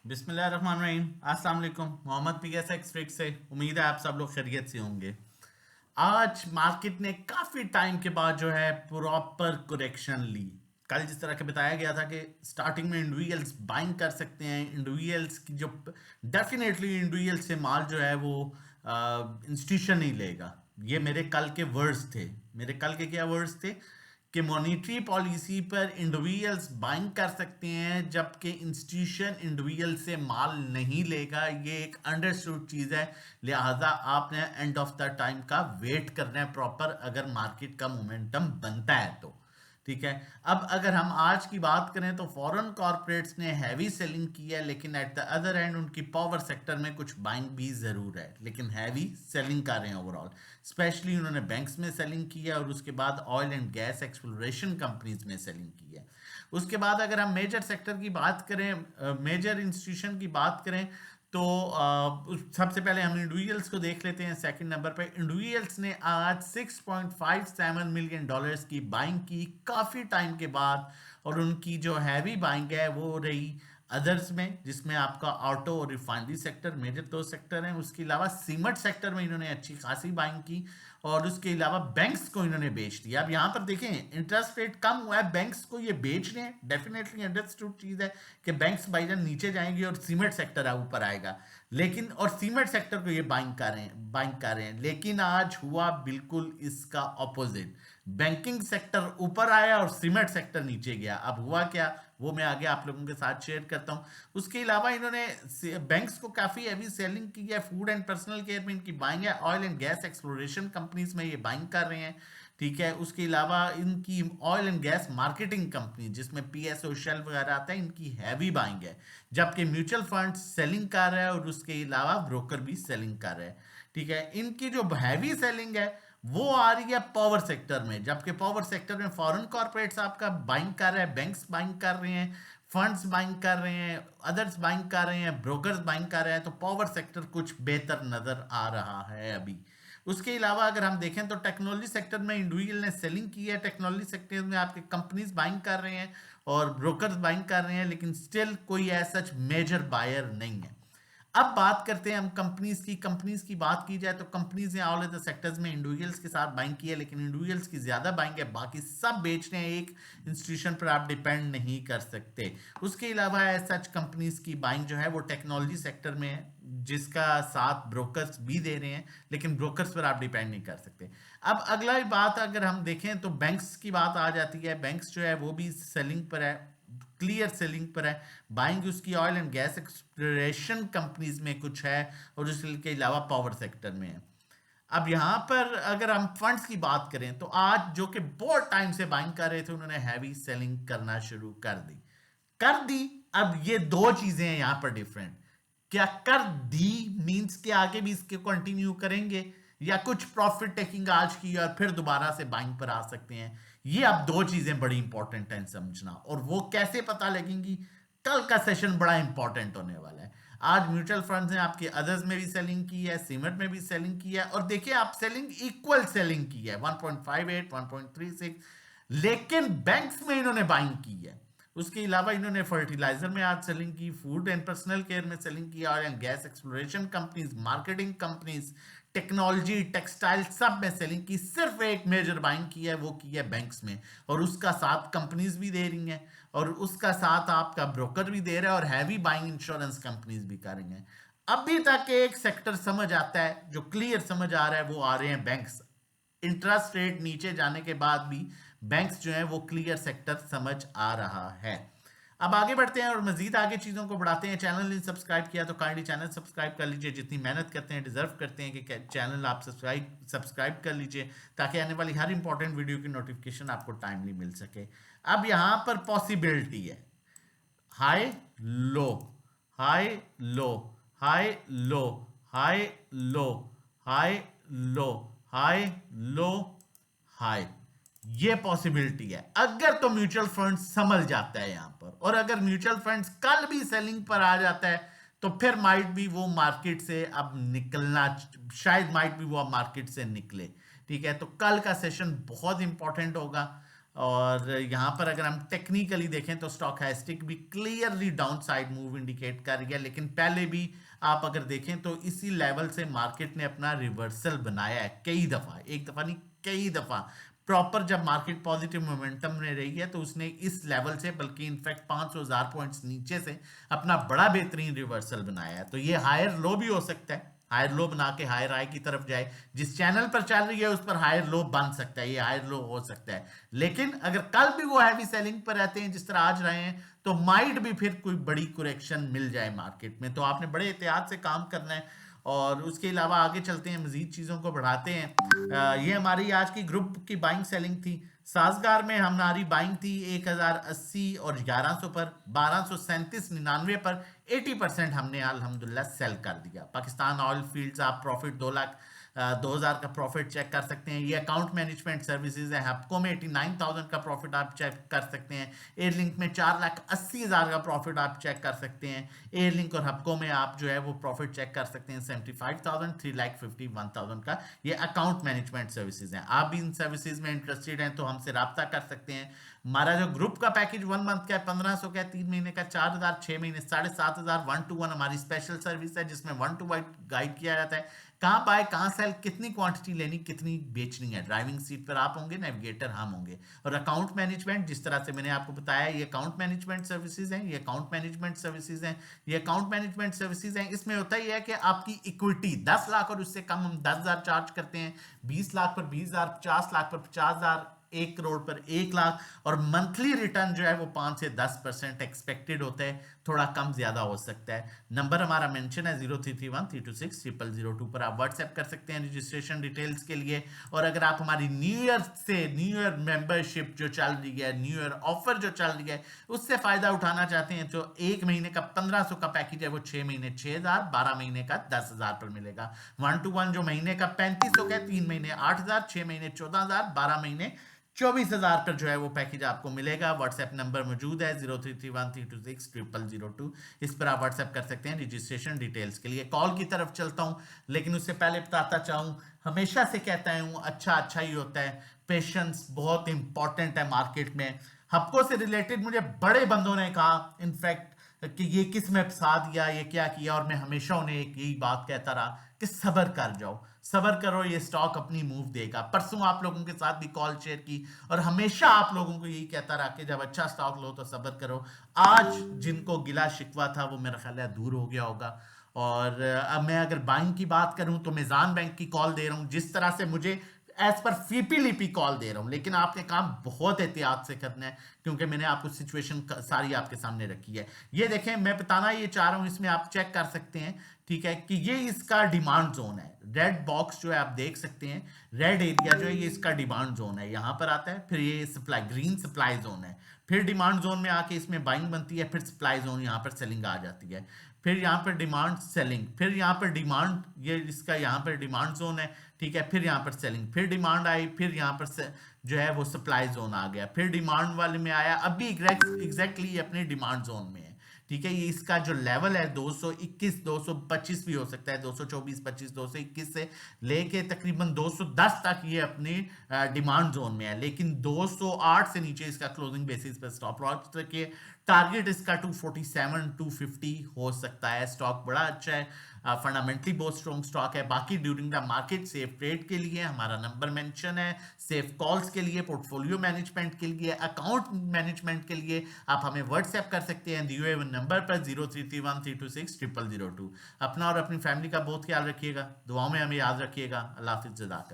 बिस्मिल्लाहिर्रहमानिर्रहीम। अस्सलाम वालेकुम। मोहम्मद पीएस एक्सट्रिक से उम्मीद है आप सब लोग खैरियत से होंगे। आज मार्केट ने काफ़ी टाइम के बाद जो है प्रॉपर करेक्शन ली। कल जिस तरह के बताया गया था कि स्टार्टिंग में इंडिविजुअल्स बाइंग कर सकते हैं, इंडिविजुअल्स की जो डेफिनेटली इंडिविजुअल से माल जो है वो इंस्टीट्यूशन नहीं लेगा। ये मेरे कल के वर्ड्स थे। मेरे कल के क्या वर्ड्स थे कि मॉनेटरी पॉलिसी पर इंडिविजुअल्स बाइंग कर सकते हैं जबकि इंस्टीट्यूशन इंडिविजुअल से माल नहीं लेगा। ये एक अंडरस्टूड चीज़ है, लिहाजा आपने एंड ऑफ द टाइम का वेट करना है प्रॉपर, अगर मार्केट का मोमेंटम बनता है तो ठीक है। अब अगर हम आज की बात करें तो फॉरेन कॉर्पोरेट्स ने हैवी सेलिंग की है, लेकिन एट द अदर एंड उनकी पावर सेक्टर में कुछ बाइंग भी ज़रूर है, लेकिन हैवी सेलिंग कर रहे हैं ओवरऑल। स्पेशली उन्होंने बैंक्स में सेलिंग की है और उसके बाद oil and gas exploration companies में सेलिंग की है। उसके बाद अगर हम मेजर सेक्टर की बात करें, मेजर इंस्टीट्यूशन की बात करें तो सबसे पहले हम इंडिविजुअल्स को देख लेते हैं। सेकंड नंबर पे इंडिविजुअल्स ने आज $6.57 मिलियन की बाइंग की काफ़ी टाइम के बाद, और उनकी जो हैवी बाइंग है वो रही अदर्स में, जिसमें आपका ऑटो और रिफाइनरी सेक्टर मेजर दो सेक्टर हैं। उसके अलावा सीमेंट सेक्टर में इन्होंने अच्छी खासी बाइंग की, और उसके अलावा बैंक्स को इन्होंने बेच दिया। अब यहाँ पर देखें इंटरेस्ट रेट कम हुआ है, बैंक्स को ये बेच रहे हैं, डेफिनेटली अंडरस्टूड चीज़ है कि बैंक्स बाईजान नीचे जाएंगे और सीमेंट सेक्टर ऊपर आएगा, लेकिन और सीमेंट सेक्टर को ये बाइंग कर रहे हैं। लेकिन आज हुआ बिल्कुल इसका ऑपोजिट, बैंकिंग सेक्टर ऊपर आया और सीमेंट सेक्टर नीचे गया। अब हुआ क्या वो मैं आगे आप लोगों के साथ शेयर करता हूं। उसके अलावा इन्होंने बैंक्स को काफ़ी हैवी सेलिंग की है, फूड एंड पर्सनल केयर में इनकी बाइंग है, oil and gas exploration companies में ये बाइंग कर रहे हैं, ठीक है। उसके अलावा इनकी oil and gas marketing company जिसमें पीएसओ शेल वगैरह आता है, इनकी हैवी बाइंग है, जबकि म्यूचुअल फंड सेलिंग कर रहा है और उसके अलावा ब्रोकर भी सेलिंग कर रहे हैं, ठीक है। इनकी जो हैवी सेलिंग है वो आ रही है पावर सेक्टर में, जबकि पावर सेक्टर में फॉरेन कॉर्पोरेट्स आपका बाइंग कर रहे हैं, बैंक्स बाइंग कर रहे हैं, फंड्स बाइंग कर रहे हैं, अदर्स बाइंग कर रहे हैं, ब्रोकर्स बाइंग कर रहे हैं। तो पावर सेक्टर कुछ बेहतर नजर आ रहा है अभी। उसके अलावा अगर हम देखें तो टेक्नोलॉजी सेक्टर में इंडिविजुअल ने सेलिंग की है। टेक्नोलॉजी सेक्टर में आपके कंपनीज बाइंग कर रहे हैं और ब्रोकर्स बाइंग कर रहे हैं, लेकिन स्टिल कोई ऐसा मेजर बायर नहीं है। अब बात करते हैं हम कंपनीज की बात की जाए तो कंपनीज ने ऑल अदर सेक्टर्स में इंडिविजुअल्स के साथ बाइंग की है, लेकिन इंडिविजुअल्स की ज्यादा बाइंग है, बाकी सब बेच रहे हैं। एक इंस्टीट्यूशन पर आप डिपेंड नहीं कर सकते। उसके अलावा सच कंपनीज की बाइंग जो है वो टेक्नोलॉजी सेक्टर में है, जिसका साथ ब्रोकर्स भी दे रहे हैं, लेकिन ब्रोकर्स पर आप डिपेंड नहीं कर सकते। अब अगला बात अगर हम देखें तो बैंक्स की बात आ जाती है। बैंक्स जो है वो भी सेलिंग पर है, क्लियर सेलिंग पर है। बाइंग उसकी oil and gas exploration companies में कुछ है, और उसके अलावा पावर सेक्टर में है। अब यहां पर अगर हम फंड्स की बात करें तो आज जो कि बहुत टाइम से बाइंग कर रहे थे, उन्होंने हैवी सेलिंग करना शुरू कर दी। अब ये दो चीजें हैं यहां पर डिफरेंट। क्या कर दी मींस के आगे भी इसके कंटिन्यू करेंगे, या कुछ प्रॉफिट टेकिंग आज की और फिर दोबारा से बाइंग पर आ सकते हैं। ये अब दो चीजें बड़ी इंपॉर्टेंट हैं समझना, और वो कैसे पता लगेंगी, कल का सेशन बड़ा इंपॉर्टेंट होने वाला है। आज म्यूचुअल फंड्स ने आपके अदर्स में भी सेलिंग की है, सीमेंट में भी सेलिंग की है, और देखिए आप सेलिंग इक्वल सेलिंग की है 1.58 1.36, लेकिन बैंक्स में इन्होंने बाइंग की है। उसके अलावा इन्होंने फर्टिलाइजर में आज सेलिंग की, फूड एंड पर्सनल केयर में सेलिंग की, oil and gas exploration companies, marketing companies, technology, textile सब में सेलिंग की। सिर्फ एक मेजर बाइंग की है, वो की है बैंक्स में, और उसका साथ कंपनीज भी दे रही हैं, और उसका साथ आपका ब्रोकर भी दे रहा है, और हैवी बाइंग इंश्योरेंस कंपनीज भी कर रही हैं। अभी तक एक सेक्टर समझ आता है, जो क्लियर समझ आ रहा है, वो आ रहे हैं बैंक्स। इंटरेस्ट रेट नीचे जाने के बाद भी बैंक्स जो है वो क्लियर सेक्टर समझ आ रहा है। अब आगे बढ़ते हैं और मजीद आगे चीजों को बढ़ाते हैं। चैनल नहीं सब्सक्राइब किया तो काइंडली चैनल सब्सक्राइब कर लीजिए। जितनी मेहनत करते हैं डिजर्व करते हैं कि चैनल आप सब्सक्राइब कर लीजिए, ताकि आने वाली हर इंपॉर्टेंट वीडियो की नोटिफिकेशन आपको टाइमली मिल सके। अब यहां पर पॉसिबिलिटी है high low, high low, high low, high low, high low, high low, high, ये पॉसिबिलिटी है अगर तो म्यूचुअल फंड समझ जाता है यहां पर। और अगर म्यूचुअल फंड्स कल भी सेलिंग पर आ जाता है तो फिर माइट भी वो मार्केट से अब निकलना, शायद माइट भी वो मार्केट से निकले, ठीक है। तो कल का सेशन बहुत इंपॉर्टेंट होगा। और यहाँ पर अगर हम टेक्निकली देखें तो स्टॉकेस्टिक भी clearly down side move indicate कर गया, लेकिन पहले भी आप अगर देखें तो इसी लेवल से मार्केट ने अपना रिवर्सल बनाया है कई दफा, एक दफा नहीं कई दफा। प्रॉपर जब मार्केट पॉजिटिव मोमेंटम में रही है तो उसने इस लेवल से, बल्कि इनफैक्ट 500,000 पॉइंट्स नीचे से अपना बड़ा बेहतरीन रिवर्सल बनाया है। तो ये हायर लो भी हो सकता है, हायर लो बना के हायर हाई की तरफ जाए, जिस चैनल पर चल रही है उस पर हायर लो बन सकता है, ये हायर लो हो सकता है। लेकिन अगर कल भी वो हैवी सेलिंग पर रहते हैं जिस तरह आज रहे हैं, तो माइट भी फिर कोई बड़ी करेक्शन मिल जाए मार्केट में। तो आपने बड़े एहतियात से काम करना है। और उसके अलावा आगे चलते हैं, मजीद चीज़ों को बढ़ाते हैं। ये हमारी आज की ग्रुप की बाइंग सेलिंग थी। साजगार में हमारी बाइंग थी 1080 और 1100 पर, 1237.99 पर 80% हमने अल्हम्दुलिल्लाह सेल कर दिया। पाकिस्तान ऑयल फील्ड्स आप प्रॉफिट 2,02,000 का प्रॉफिट चेक कर सकते हैं। ये अकाउंट मैनेजमेंट सर्विसेज है, हपको में 89,000 का प्रॉफिट आप चेक कर सकते हैं। एयरलिंक में 4,80,000 का प्रॉफिट आप चेक कर सकते हैं। एयरलिंक और हपको में आप जो है वो प्रॉफिट चेक कर सकते हैं 75,000, 3,51,000 का। ये अकाउंट मैनेजमेंट सर्विसेज हैं। आप भी इन सर्विसेज में इंटरेस्टेड हैं तो हमसे रब्ता कर सकते हैं। हमारा जो ग्रुप का पैकेज 1 मंथ का है, 1500 का है, 3 महीने का 4,000, 6 महीने 7,500, 1-to-1 हमारी स्पेशल सर्विस है जिसमें 1-to-1 गाइड किया जाता है। कहाँ बाय कहाँ सेल, कितनी क्वांटिटी लेनी, कितनी बेचनी है। ड्राइविंग सीट पर आप होंगे, नेविगेटर हम होंगे। और अकाउंट मैनेजमेंट, जिस तरह से मैंने आपको बताया, ये अकाउंट मैनेजमेंट सर्विसेज हैं, ये अकाउंट मैनेजमेंट सर्विसेज हैं, ये अकाउंट मैनेजमेंट सर्विसेज हैं। इसमें होता ही है कि आपकी इक्विटी 10 लाख और उससे कम हम 10,000 चार्ज करते हैं, 20 लाख पर 20,000, 50 लाख पर 50,000, 1 करोड़ पर 1 लाख। और मंथली रिटर्न जो है वो 5 से 10% एक्सपेक्टेड होता है, थोड़ा कम ज्यादा हो सकता है। नंबर हमारा मेंशन है 0331326002 पर आप व्हाट्सएप कर सकते हैं रजिस्ट्रेशन डिटेल्स के लिए। और अगर आप हमारी न्यू ईयर मेंबरशिप जो चल रही है, न्यू ईयर ऑफर जो चल रही है, उससे फायदा उठाना चाहते हैं तो 1 महीने का 1500 का पैकेज है वो 6 महीने 6,000, 12 महीने का 10,000 पर मिलेगा। 1-to-1 जो महीने का 3500 का है, 3 महीने 8,000, 6 महीने 14,000, 12 महीने 24,000 पर जो है वो पैकेज आपको मिलेगा। व्हाट्सएप नंबर मौजूद है 0331326002, इस पर आप व्हाट्सएप कर सकते हैं रजिस्ट्रेशन डिटेल्स के लिए। कॉल की तरफ चलता हूं, लेकिन उससे पहले बताता चाहूं, हमेशा से कहता हूं अच्छा अच्छा ही होता है। पेशेंस बहुत इंपॉर्टेंट है मार्केट में। हपको से रिलेटेड मुझे बड़े बंदों ने कहा इनफैक्ट कि ये किस में फंसा दिया, ये क्या किया, और मैं हमेशा उन्हें एक यही बात कहता रहा कि सब्र कर जाओ, सबर करो, ये स्टॉक अपनी मूव देगा। परसों आप लोगों के साथ भी कॉल शेयर की और हमेशा आप लोगों को यही कहता रहा कि जब अच्छा स्टॉक लो तो सबर करो। आज जिनको गिला शिकवा था वो मेरा ख्याल है दूर हो गया होगा। और अब मैं अगर बाइंग की बात करूं तो मिजान बैंक की कॉल दे रहा हूं, जिस तरह से मुझे एज पर फीपी लिपी कॉल दे रहा हूं, लेकिन आपने काम बहुत एहतियात से करना है क्योंकि मैंने आपको सिचुएशन सारी आपके सामने रखी है। ये देखें, मैं बताना ये चाह रहा हूं, इसमें आप चेक कर सकते हैं, ठीक है, कि ये इसका डिमांड जोन है। रेड बॉक्स जो है आप देख सकते हैं, रेड एरिया जो है ये इसका डिमांड जोन है, यहां पर आता है। फिर ये सप्लाई, ग्रीन सप्लाई जोन है। फिर डिमांड जोन में आके इसमें बाइंग बनती है, फिर सप्लाई जोन यहां पर सेलिंग आ जाती है। फिर यहाँ पर डिमांड सेलिंग, फिर यहाँ पर डिमांड, ये इसका यहाँ पर डिमांड जोन है, ठीक है। फिर यहाँ पर सेलिंग, फिर डिमांड आई, फिर यहाँ पर जो है वो सप्लाई जोन आ गया, फिर डिमांड वाले में आया, अभी एग्जैक्टली अपने डिमांड जोन में है, ठीक है। ये इसका जो लेवल है 221, 225 भी हो सकता है, 224, 25, 221 से लेके तकरीबन 210 तक ये अपनी डिमांड जोन में है। लेकिन 208 से नीचे इसका क्लोजिंग बेसिस पर स्टॉप लॉस रखिए। टारगेट इसका 247, 250 हो सकता है। स्टॉक बड़ा अच्छा है, फंडामेंटली बहुत स्ट्रॉन्ग स्टॉक है। बाकी during the market safe trade के लिए हमारा नंबर मेंशन है, सेफ कॉल्स के लिए, पोर्टफोलियो मैनेजमेंट के लिए, अकाउंट मैनेजमेंट के लिए आप हमें व्हाट्सएप कर सकते हैं दिए हुए नंबर पर 0331326002। अपना और अपनी फैमिली का बहुत ख्याल रखिएगा, दुआओं में हमें याद रखिएगा। अल्लाह हाफिज़।